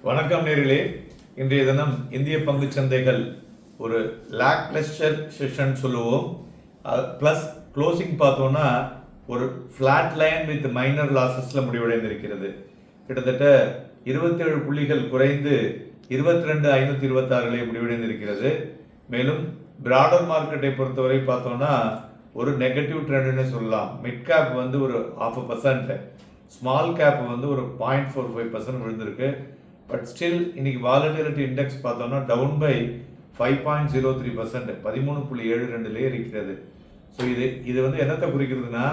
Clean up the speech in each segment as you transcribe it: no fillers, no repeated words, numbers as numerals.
வணக்கம் நேர்களே. இன்றைய தினம் இந்திய பங்கு சந்தைகள் ஒரு லாக்லஸ்டர் செஷன் சொல்லுவோம். ப்ளஸ் க்ளோசிங் பார்த்தோன்னா ஒரு ஃப்ளாட் லைன் வித் மைனர் லாஸஸில் முடிவடைந்திருக்கிறது. கிட்டத்தட்ட 27 புள்ளிகள் குறைந்து 22,526 முடிவடைந்திருக்கிறது. மேலும் பிராடர் மார்க்கெட்டை பொறுத்தவரை பார்த்தோன்னா ஒரு நெகட்டிவ் ட்ரெண்டுன்னு சொல்லலாம். மிட் கேப் வந்து ஒரு 0.5%, ஸ்மால் கேப் வந்து ஒரு 0.45% விழுந்திருக்கு. பட் ஸ்டில் இன்னைக்கு வாலட்டிலிட்டி இண்டெக்ஸ் பார்த்தோம்னா டவுன் பை 5.03%, 13.72 இருக்கிறது. ஸோ இது வந்து என்னத்தை குறிக்கிறதுனா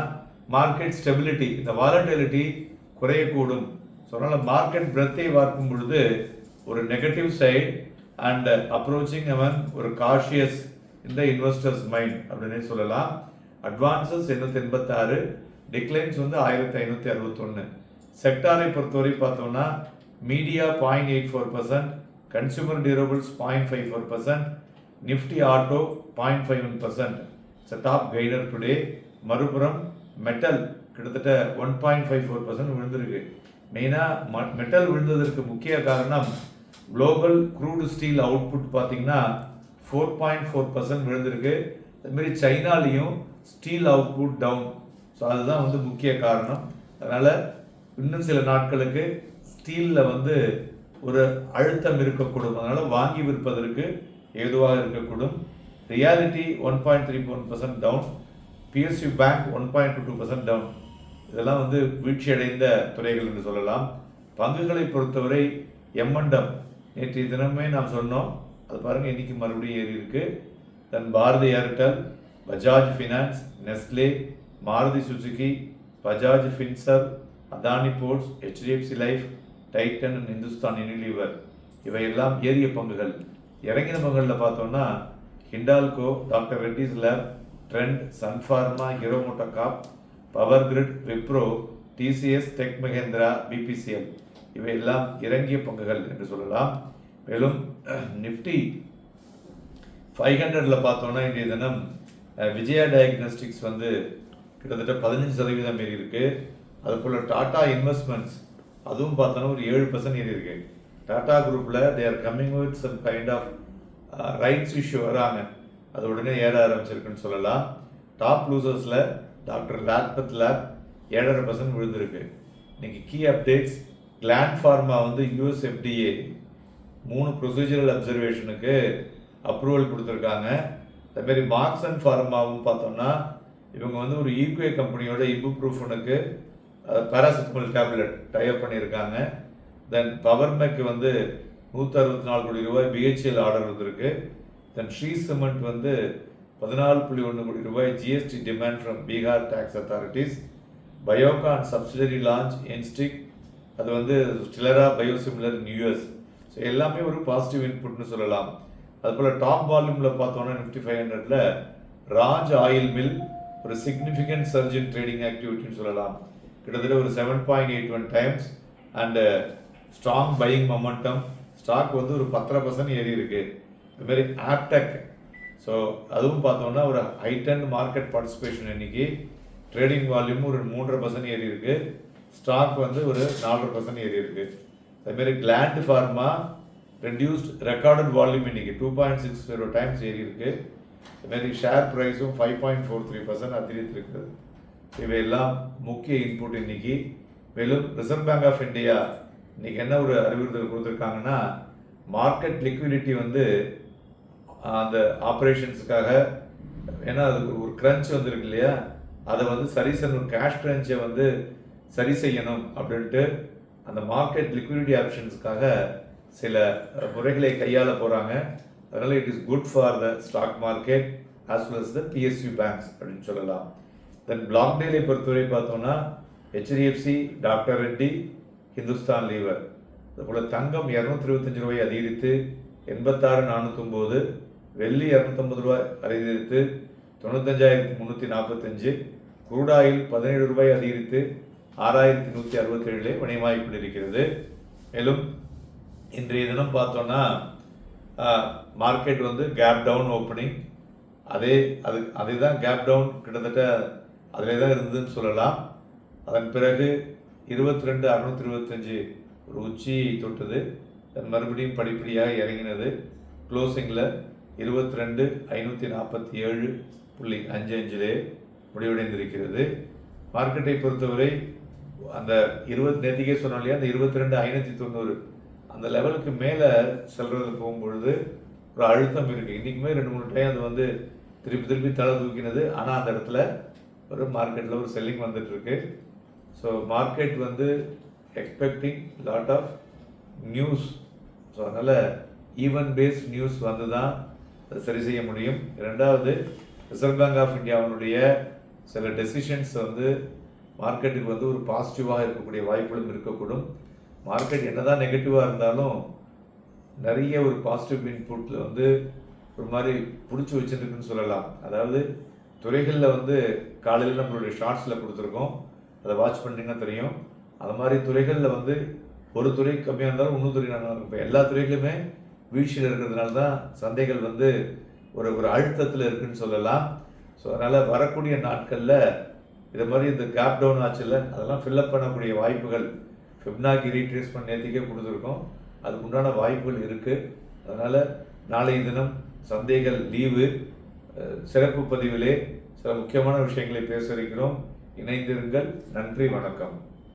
மார்க்கெட் ஸ்டெபிலிட்டி, இந்த வாலட்டிலிட்டி குறையக்கூடும். ஸோ அதனால் மார்க்கெட் பிரெத்தை பார்க்கும் பொழுது ஒரு நெகட்டிவ் சைட் அண்ட் அப்ரோச்சிங் ஒரு காஷியஸ் இந்த இன்வெஸ்டர்ஸ் மைண்ட் அப்படின்னே சொல்லலாம். அட்வான்சஸ் 886, டிக்ளைன்ஸ் வந்து 1561. செக்டாரை பொறுத்தவரை பார்த்தோம்னா media 0.84%, consumer durables 0.54%, Nifty auto 0.51%. It's top gainer today. மறுபுறம் மெட்டல் கிட்டத்தட்ட 1.54% விழுந்திருக்கு. மெயினாக மெட்டல் விழுந்ததற்கு முக்கிய காரணம் குளோபல் க்ரூடு ஸ்டீல் அவுட்புட் பார்த்தீங்கன்னா 4.4% விழுந்திருக்கு. அதுமாரி சைனாலேயும் ஸ்டீல் அவுட்புட் டவுன். ஸோ அதுதான் வந்து முக்கிய காரணம். அதனால் இன்னும் சில நாட்களுக்கு ஸ்டீலில் வந்து ஒரு அழுத்தம் இருக்கக்கூடும். அதனால் வாங்கி விற்பதற்கு ஏதுவாக இருக்கக்கூடும். Reality 1.31% down, PSU bank 1.22% down. இதெல்லாம் வந்து வீழ்ச்சியடைந்த துறைகள் என்று சொல்லலாம். பங்குகளை பொறுத்தவரை எம்என்டம் நேற்றைய தினமே நாம் சொன்னோம், அது பாருங்கள் இன்றைக்கி மறுபடியும் ஏறி இருக்கு. Then Bharti Airtel, Bajaj finance, Nestle, Maruti Suzuki, Bajaj Finserv, Adani ports, HDFC life, Titan and Hindustan Unilever இவையெல்லாம் ஏறிய பங்குகள். இறங்கின பங்குகளில் பார்த்தோம்னா Hindalco, doctor Reddy's lab, Trent, Sun Pharma, Hero MotoCorp, Power Grid, Wipro, TCS, Tech Mahindra, BPCL இவையெல்லாம் இறங்கிய பங்குகள் என்று சொல்லலாம். மேலும் நிஃப்டி 500 பார்த்தோம்னா இன்றைய தினம் விஜயா டயக்னோஸ்டிக்ஸ் வந்து கிட்டத்தட்ட 15% ஏறி இருக்கு. அதுபோல் டாடா இன்வெஸ்ட்மெண்ட்ஸ் அதுவும் பார்த்தோன்னா ஒரு 7% ஏறி இருக்கு. டாடா குரூப்பில் they are coming with some kind of rights issue வராங்க, அது உடனே ஏற ஆரம்பிச்சிருக்குன்னு சொல்லலாம். டாப் லூசர்ஸில் டாக்டர் லாக்பத் லேப் 7.5% விழுந்திருக்கு. இன்னைக்கு கீ அப்டேட்ஸ், கிளாண்ட் ஃபார்மா வந்து USFDA 3 ப்ரொசீஜரல் அப்சர்வேஷனுக்கு அப்ரூவல் கொடுத்துருக்காங்க. அதேமாரி மார்க்ஸ் அண்ட் ஃபார்மாவும் பார்த்தோம்னா இவங்க வந்து ஒரு ஈக்வே கம்பெனியோட இபுப்ரூஃபனுக்கு பேராசிட்டமல் டேப்லெட் டைப் பண்ணியிருக்காங்க. தென் பவர்மெக் வந்து 164 கோடி ரூபாய் BHEL ஆர்டர் வந்திருக்கு. தென் ஸ்ரீ சிமெண்ட் வந்து 14.1 கோடி ரூபாய் GST demand from Bihar tax authorities. Biocon subsidiary launch என்ஸ்டிக், அது வந்து Stelara biosimilar in US. So எல்லாமே ஒரு பாசிட்டிவ் இன்புட்னு சொல்லலாம். அதுபோல் டாப் வால்யூமில் பார்த்தோன்னா நிஃப்டி 500ல் ராஜ் ஆயில் மில் ஒரு சிக்னிஃபிகண்ட் சர்ஜ் இன் ட்ரேடிங் ஆக்டிவிட்டின்னு சொல்லலாம். கிட்டத்தட்ட ஒரு 7.81 times and strong buying momentum. Stock வந்து ஒரு 10% ஏறி இருக்கு. இதுமாரி ஆப்டெக், ஸோ அதுவும் பார்த்தோம்னா ஒரு ஹைட்டண்ட் மார்க்கெட் பார்ட்டிசிபேஷன் இன்னைக்கு ட்ரேடிங் வால்யூம் ஒரு 3.5% ஏறி இருக்கு. ஸ்டாக் வந்து ஒரு 4.5% ஏறி இருக்கு. அதுமாரி gland pharma reduced recorded volume இன்னைக்கு 2.60 டைம்ஸ் ஏறி இருக்கு. இதுமாரி ஷேர் ப்ரைஸும் 5.43% அதிகரித்திருக்கிறது. இவையெல்லாம் முக்கிய இன்புட் இன்னைக்கு. மேலும் ரிசர்வ் பேங்க் ஆஃப் இந்தியா இன்னைக்கு என்ன ஒரு அறிவுறுத்தல் கொடுத்துருக்காங்கன்னா, மார்க்கெட் லிக்விடிட்டி வந்து அந்த ஆப்ரேஷன்ஸுக்காக, ஏன்னா அது ஒரு கிரன்ச் வந்துருக்கு இல்லையா, அதை வந்து சரி செய்யணும், கேஷ் கிரன்ச்சை வந்து சரி செய்யணும் அப்படின்ட்டு அந்த மார்க்கெட் லிக்விடிட்டி ஆப்ஷன்ஸுக்காக சில முறைகளை கையாள போகிறாங்க. அதனால் it is good for the stock market as well as the PSU banks அப்படின்னு சொல்லலாம். தென் பிளாக் டேலை பொறுத்தவரை பார்த்தோம்னா HDFC, doctor Reddy, Hindustan Lever. அதுபோல் தங்கம் 225 ரூபாய் அதிகரித்து 86,409, வெள்ளி 250 ரூபாய் அதிகரித்து 95,345, குரூடாயில் 17 ரூபாய் அதிகரித்து 6,167 வணிகமாகிக் கொண்டிருக்கிறது. மேலும் இன்றைய தினம் பார்த்தோன்னா மார்க்கெட் வந்து கேப் டவுன் ஓப்பனிங், அதே தான் கேப் டவுன் கிட்டத்தட்ட அதிலே தான் இருந்ததுன்னு சொல்லலாம். அதன் பிறகு 22,625 ஒரு உச்சியை தொட்டது. மறுபடியும் படிப்படியாக இறங்கினது. க்ளோசிங்கில் 22,547.55 முடிவடைந்திருக்கிறது. மார்க்கெட்டை பொறுத்தவரை அந்த நேற்றுக்கே சொன்னோம் இல்லையா, அந்த 22,590 அந்த லெவலுக்கு மேலே செல்றது போகும்பொழுது ஒரு அழுத்தம் இருக்குது. இன்றைக்குமே 2-3 டைம் அது வந்து திருப்பி தலை தூக்கினது. ஆனால் அந்த இடத்துல ஒரு மார்க்கெட்டில் ஒரு செல்லிங் வந்துட்டுருக்கு. ஸோ மார்க்கெட் வந்து expecting lot of news. So அதனால் ஈவன் பேஸ்ட் நியூஸ் வந்து தான் அதை சரி செய்ய முடியும். ரெண்டாவது, ரிசர்வ் பேங்க் ஆஃப் இந்தியாவினுடைய சில டெசிஷன்ஸ் வந்து மார்க்கெட்டுக்கு வந்து ஒரு பாசிட்டிவாக இருக்கக்கூடிய வாய்ப்புகளும் இருக்கக்கூடும். மார்க்கெட் என்ன தான் நெகட்டிவாக இருந்தாலும் நிறைய ஒரு பாசிட்டிவ் இன்புட்டில் வந்து ஒரு மாதிரி பிடிச்சி வச்சுருக்குன்னு சொல்லலாம். அதாவது துறைகளில் வந்து காலையில் நம்மளுடைய ஷார்ட்ஸில் கொடுத்துருக்கோம், அதை வாட்ச் பண்ணிங்கன்னா தெரியும். அது மாதிரி துறைகளில் வந்து ஒரு துறை கம்மியாக இருந்தாலும் இன்னொரு துறை நல்லா இருக்கும். இப்போ எல்லா துறைகளுமே வீழ்ச்சியில் இருக்கிறதுனால தான் சந்தைகள் வந்து ஒரு அழுத்தத்தில் இருக்குதுன்னு சொல்லலாம். ஸோ அதனால் வரக்கூடிய நாட்களில் இதை மாதிரி இந்த கேப் டவுன் ஆச்சுல்ல, அதெல்லாம் ஃபில்லப் பண்ணக்கூடிய வாய்ப்புகள் ஃபிப்னாக்கி ரீட்ரேஸ்மெண்ட் நேற்றுக்கே கொடுத்துருக்கோம், அதுக்கு உண்டான வாய்ப்புகள் இருக்குது. அதனால் நாளைய தினம் சந்தைகள் லீவு. சிறப்பு பதிவிலே சில முக்கியமான விஷயங்களை பேச இருக்கிறோம். இணைந்திருங்கள். நன்றி, வணக்கம்.